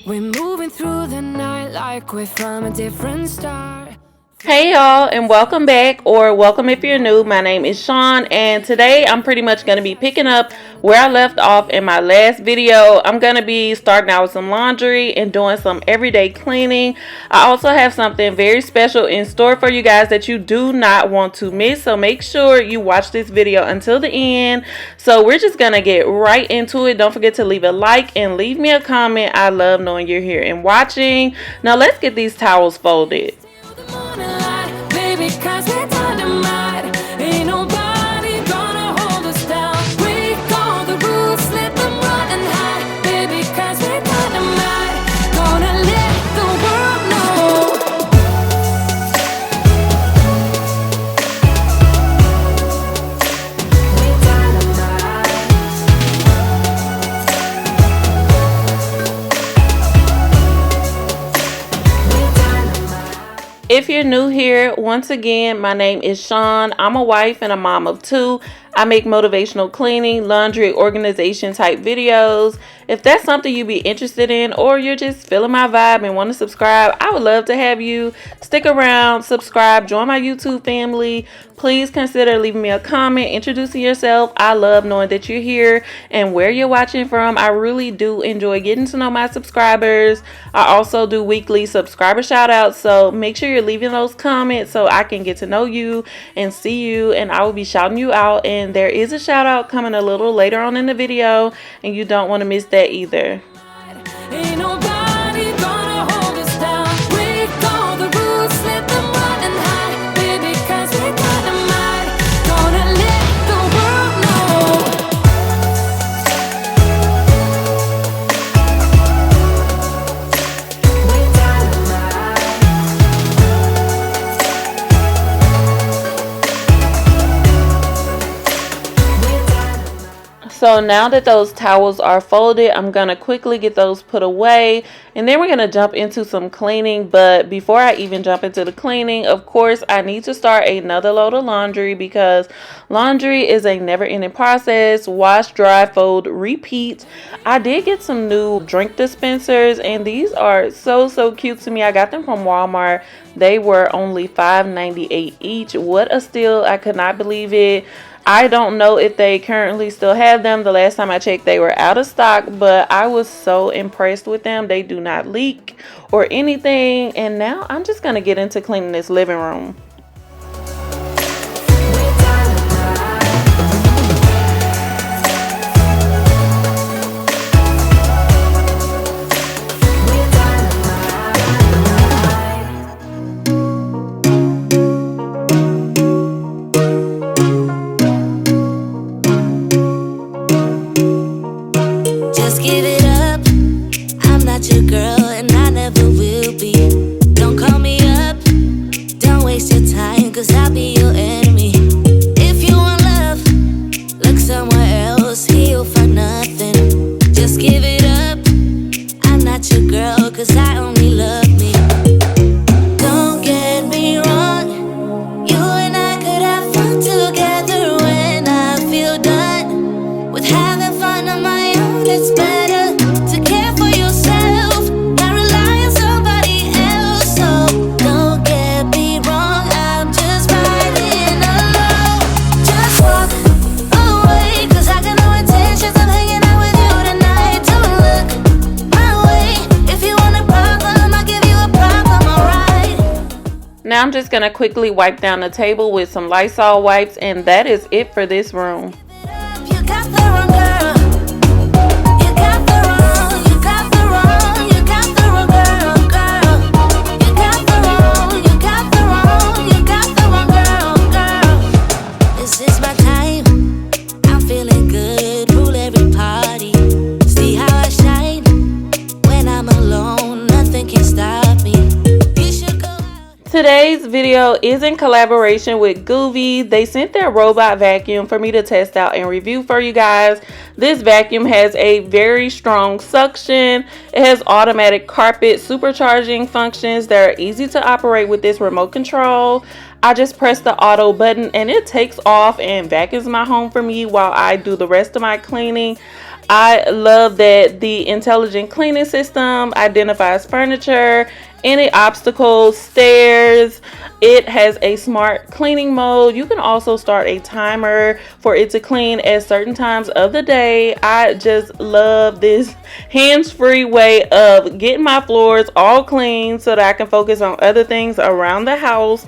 We're moving through the night like we're from a different star. Hey y'all, and welcome back, or welcome if you're new. My name is Shan, and today I'm pretty much going to be picking up where I left off in my last video. I'm going to be starting out with some laundry and doing some everyday cleaning. I also have something very special in store for you guys that you do not want to miss, so make sure you watch this video until the end. So we're just going to get right into it. Don't forget to leave a like and leave me a comment. I love knowing you're here and watching. Now let's get these towels folded. Baby, 'cause we're dynamite. Ain't nobody gonna hold us down. Break all the rules, let them run and hide. Baby, 'cause we're dynamite. Gonna let the world know. We're dynamite. We're dynamite. If you're new here, once again, my name is Shan. I'm a wife and a mom of two. I make motivational cleaning, laundry, organization type videos. If that's something you'd be interested in, or you're just feeling my vibe and want to subscribe, I would love to have you stick around, subscribe, join my YouTube family. Please consider leaving me a comment, introducing yourself. I love knowing that you're here and where you're watching from. I really do enjoy getting to know my subscribers. I also do weekly subscriber shout outs, so make sure you're leaving those comments so I can get to know you and see you, and I will be shouting you out. And there is a shout out coming a little later on in the video, and you don't want to miss that either. Ain't nobody gonna hold us down. Break all the rules, let them run and hide. Baby, 'cause we're dynamite. Gonna let the world know. We're dynamite. We're dynamite. So now that those towels are folded, I'm going to quickly get those put away, and then we're going to jump into some cleaning. But before I even jump into the cleaning, of course, I need to start another load of laundry because laundry is a never-ending process. Wash, dry, fold, repeat. I did get some new drink dispensers, and these are so cute to me. I got them from Walmart. They were only $5.98 each. What a steal. I could not believe it. I don't know if they currently still have them. The last time I checked, they were out of stock, but I was so impressed with them. They do not leak or anything. And now I'm just going to get into cleaning this living room. Just give it up. I'm not your girl and I never will be. Don't call me up. Don't waste your time, 'cause I'll be your enemy. If you want love, look somewhere else. Here you'll find nothing. Just give it up. I'm not your girl, 'cause I only love me. Don't get me wrong. You and I could have fun together when I feel done with having fun on my own. It's better to care for yourself, not rely on somebody else. So don't get me wrong, I'm just riding alone. Just walk away, 'cause I got no intentions of hanging out with you tonight. Don't look my way. If you want a problem, I'll give you a problem, alright? Now I'm just going to quickly wipe down the table with some Lysol wipes, and that is it for this room. You got the wrong girl. You got the wrong, you got the wrong, you got the wrong girl, girl. You got the wrong, you got the wrong, you got the wrong girl, girl. This is my time. I'm feeling good. Rule every party. See how I shine when I'm alone. Nothing can stop me. You should go out. Today's video is in collaboration with Goovy. They sent their robot vacuum for me to test out and review for you guys. This vacuum has a very strong suction. It has automatic carpet supercharging functions that are easy to operate with this remote control. I just press the auto button and it takes off and vacuums my home for me while I do the rest of my cleaning. I love that the intelligent cleaning system identifies furniture, any obstacles, stairs. It has a smart cleaning mode. You can also start a timer for it to clean at certain times of the day. I just love this hands-free way of getting my floors all clean so that I can focus on other things around the house.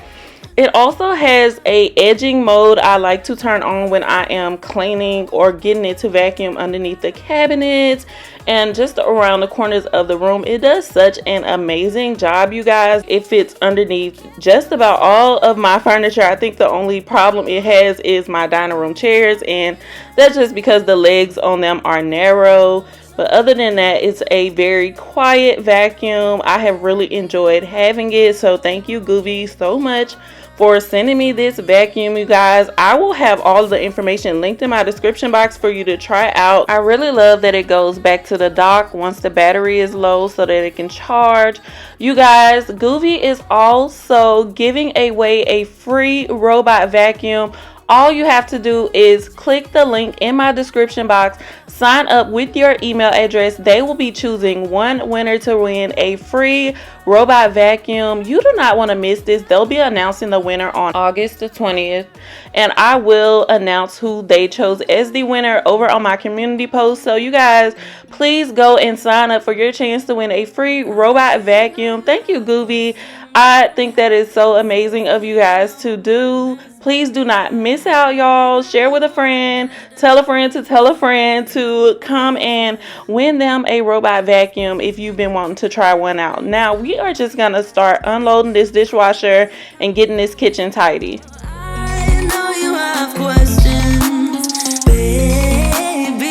It also has a edging mode I like to turn on when I am cleaning or getting it to vacuum underneath the cabinets and just around the corners of the room. It does such an amazing job, you guys. It fits underneath just about all of my furniture. I think the only problem it has is my dining room chairs, and that's just because the legs on them are narrow. But other than that, it's a very quiet vacuum. I have really enjoyed having it. So thank you, Goovy, so much for sending me this vacuum, you guys. I will have all of the information linked in my description box for you to try out. I really love that it goes back to the dock once the battery is low so that it can charge. You guys, Goovy is also giving away a free robot vacuum. All you have to do is click the link in my description box, sign up with your email address. They will be choosing one winner to win a free robot vacuum. You do not want to miss this. They'll be announcing the winner on August the 20th, and I will announce who they chose as the winner over on my community post. So you guys, please go and sign up for your chance to win a free robot vacuum. Thank you, Goovy. I think that is so amazing of you guys to do. Please do not miss out, y'all. Share with a friend. Tell a friend to tell a friend to come and win them a robot vacuum if you've been wanting to try one out. Now, we are just going to start unloading this dishwasher and getting this kitchen tidy. I know you have questions, baby.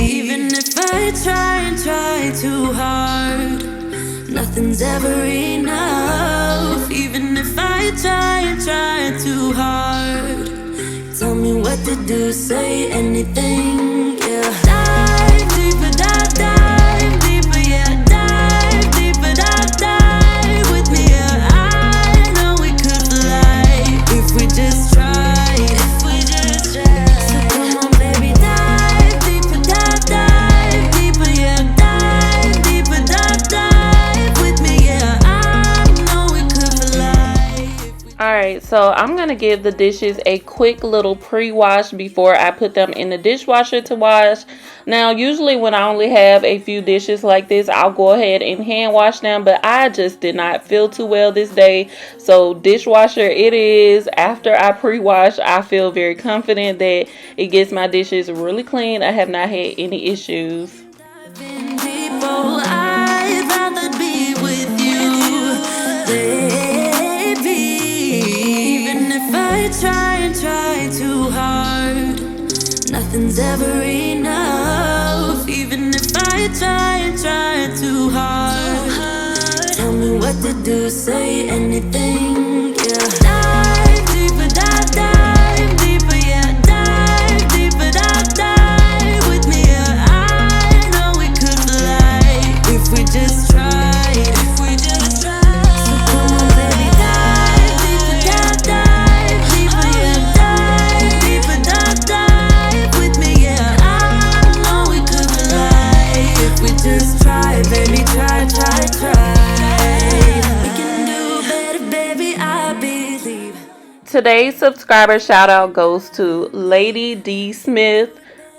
Even if I try and try too hard, nothing's ever enough. Even if I try and try too hard, tell me what to do, say anything, yeah. Dive deeper, dive deeper, yeah. Dive deeper, dive with me, yeah. I know we could fly if we just tried, if we just tried. So come on, baby, dive deeper, dive deeper, yeah. Dive deeper, dive with me, yeah. I know we could fly. Alright, so I'm going to give the dishes a quick little pre-wash before I put them in the dishwasher to wash. Now, usually when I only have a few dishes like this, I'll go ahead and hand wash them, but I just did not feel too well this day. So dishwasher it is. After I pre-wash, I feel very confident that it gets my dishes really clean. I have not had any issues. I'd rather be with you, baby. Even if I try and try too hard, nothing's ever enough. Even if I try and try too hard, tell me what to do, say anything, yeah. Dive deeper, dive deeper, yeah. Dive deeper, dive with me, yeah. I know we could fly if we just tried, if we just tried. So come on, baby, dive deeper, dive deeper, yeah. Dive deeper, dive with me, yeah. I know we could fly if we just try, baby, try. We can do better, baby, I believe. Today's subscriber shout out goes to Lady D Smith.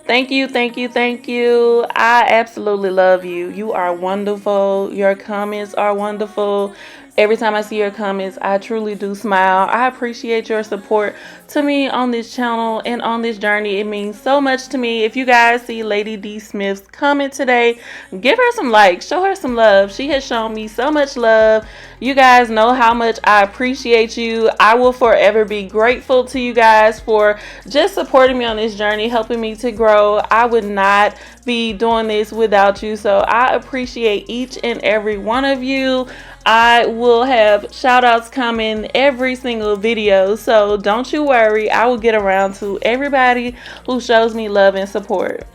Thank you, thank you, thank you. I absolutely love you. You are wonderful. Your comments are wonderful. Every time I see your comments, I truly do smile. I appreciate your support to me on this channel and on this journey. It means so much to me. If you guys see Lady D Smith's comment today, give her some likes. Show her some love. She has shown me so much love. You guys know how much I appreciate you. I will forever be grateful to you guys for just supporting me on this journey, helping me to grow. I would not be doing this without you. So I appreciate each and every one of you. I will have shout outs coming every single video, so don't you worry. I will get around to everybody who shows me love and support.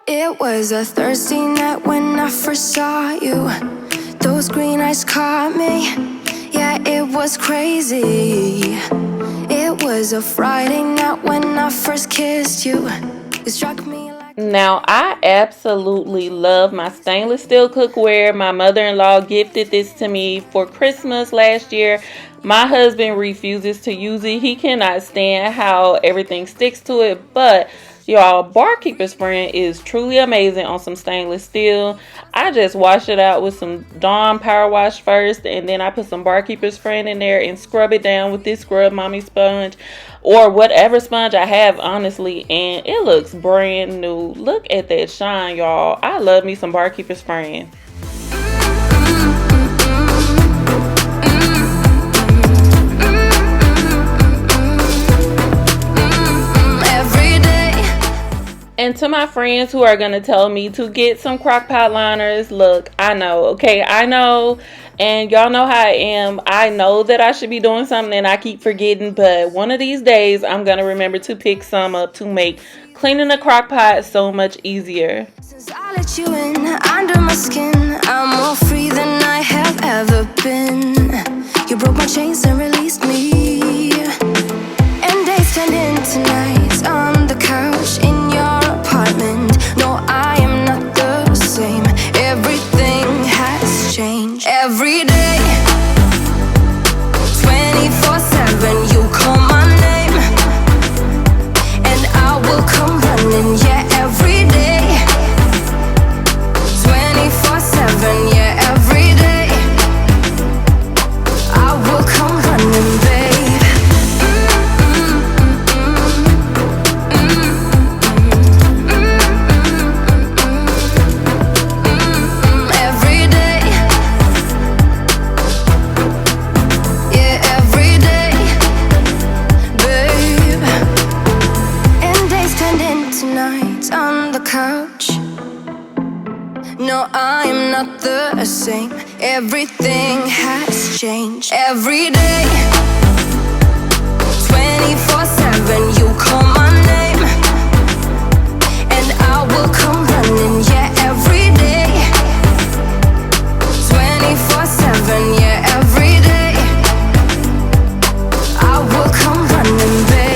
It was a Thursday night when I first saw you. Those green eyes caught me. Yeah, it was crazy. It was a Friday night when I first kissed you. It struck me like... Now, I absolutely love my stainless steel cookware. My mother-in-law gifted this to me for Christmas last year. My husband refuses to use it. He cannot stand how everything sticks to it. But, y'all, Barkeeper's Friend is truly amazing on some stainless steel. I just wash it out with some Dawn Power Wash first. And then I put some Barkeeper's Friend in there and scrub it down with this Scrub Mommy sponge. Or whatever sponge I have, honestly. And it looks brand new. Look at that shine, y'all. I love me some Barkeeper's Friend. And to my friends who are going to tell me to get some crock pot liners, look, I know, okay, I know, and y'all know how I am. I know that I should be doing something and I keep forgetting, but one of these days I'm going to remember to pick some up to make cleaning the crock pot so much easier. Since I let you in under my skin, I'm more free than I have ever been. You broke my chains and released me, and days turned into nights on the couch in your apartment. No, I am not the same. Everything has changed. Every day, 24/7, you call my name, and I will come running. Yeah, every day, 24/7. Yeah, every day, I will come running, babe. No, I'm not the same. Everything has changed. Every day, 24/7, you call my name, and I will come running. Yeah, every day, 24/7. Yeah, every day, I will come running, babe.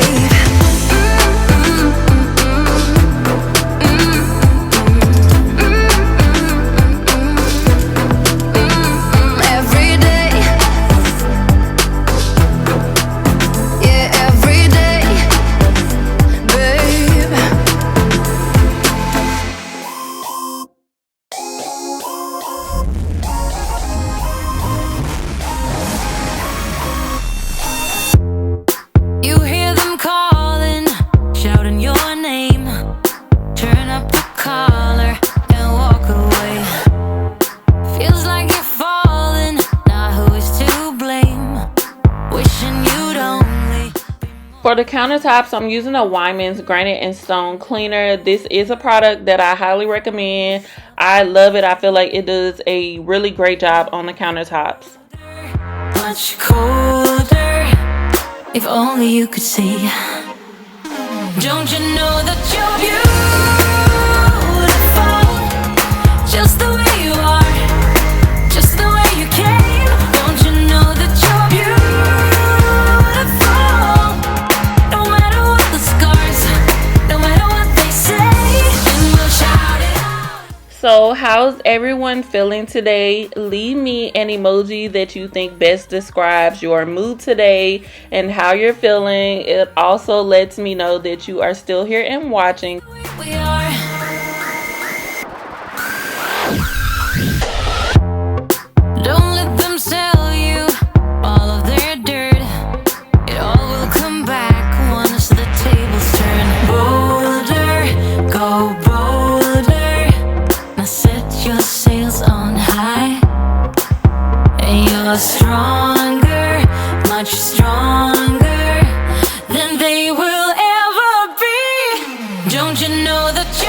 For the countertops, I'm using a Wyman's Granite and Stone Cleaner. This is a product that I highly recommend. I love it. I feel like it does a really great job on the countertops. Much colder, if only you could see. Don't you know that you're beautiful, just the way you are, just the way you came. Don't you know that you're beautiful, no matter what the scars, no matter what they say, and we'll shout it out. So how's everyone feeling today? Leave me an emoji that you think best describes your mood today and how you're feeling. It also lets me know that you are still here and watching. We are. Don't let them sell you all of their dirt. It all will come back once the tables turn. Bolder, go bolder. Now set your sails on high. And you're stronger, much stronger than they will ever be. Don't you know that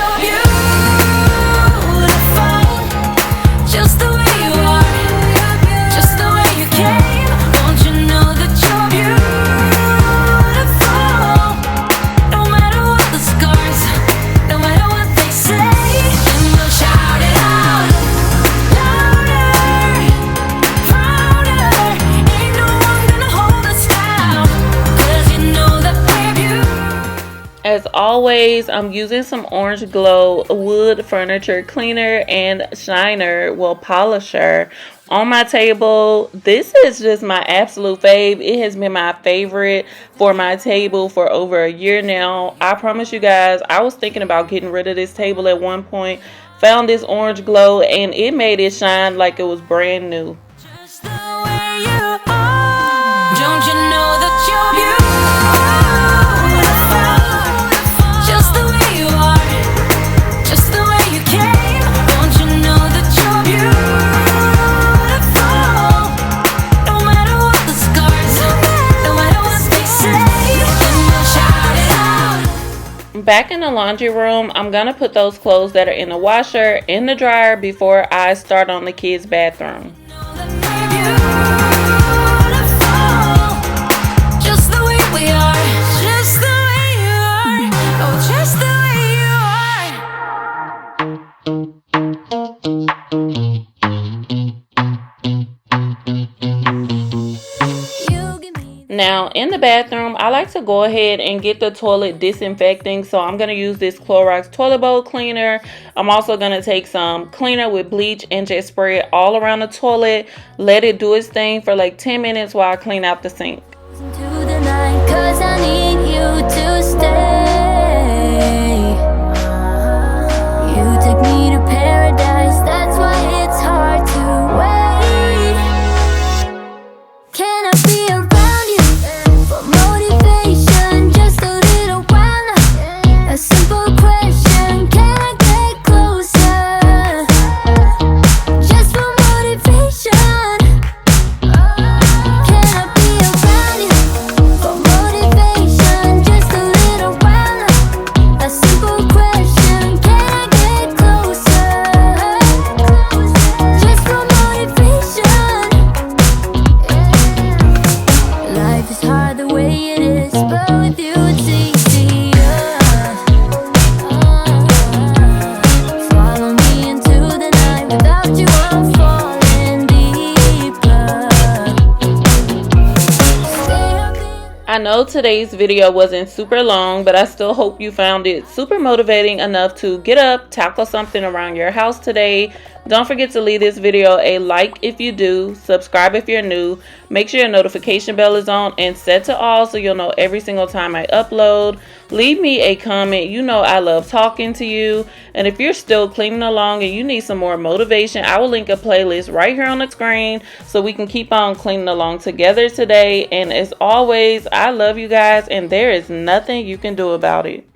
As always, I'm using some Orange Glow wood furniture cleaner and shiner, well, polisher on my table. This is just my absolute fave. It has been my favorite for my table for over a year now. I promise you guys, I was thinking about getting rid of this table at one point. Found this Orange Glow and it made it shine like it was brand new. Just the way you are. Don't you know that you're beautiful? Just the way you are. Just the way you came. Don't you know that you're beautiful? No matter what the scars, no matter what they say, then we'll shout it out. Back in the laundry room, I'm gonna put those clothes that are in the washer in the dryer before I start on the kids' bathroom. Just the way we are, just the way you are, oh, just the way you are. Now in the bathroom, I like to go ahead and get the toilet disinfecting. So I'm going to use this Clorox toilet bowl cleaner. I'm also going to take some cleaner with bleach and just spray it all around the toilet. Let it do its thing for like 10 minutes while I clean out the sink. To the night, 'cause I need you to stay. You take me to paradise, that's why it's hard to wait. Can I be around you for motivation? Just a little while now. A simple question, can I get closer? Just for motivation. Can I be around you for motivation? Just a little while now. A simple question, can I get closer? Just for motivation. Life is hard the way it is, but with you it's easier. Follow me into the night, without you I'm falling deeper. Stay up in I know today's video wasn't super long, but I still hope you found it super motivating enough to get up, tackle something around your house today. Don't forget to leave this video a like if you do, subscribe if you're new, make sure your notification bell is on and set to all so you'll know every single time I upload. Leave me a comment. You know I love talking to you. And if you're still cleaning along and you need some more motivation, I will link a playlist right here on the screen so we can keep on cleaning along together today. And as always, I love you guys and there is nothing you can do about it.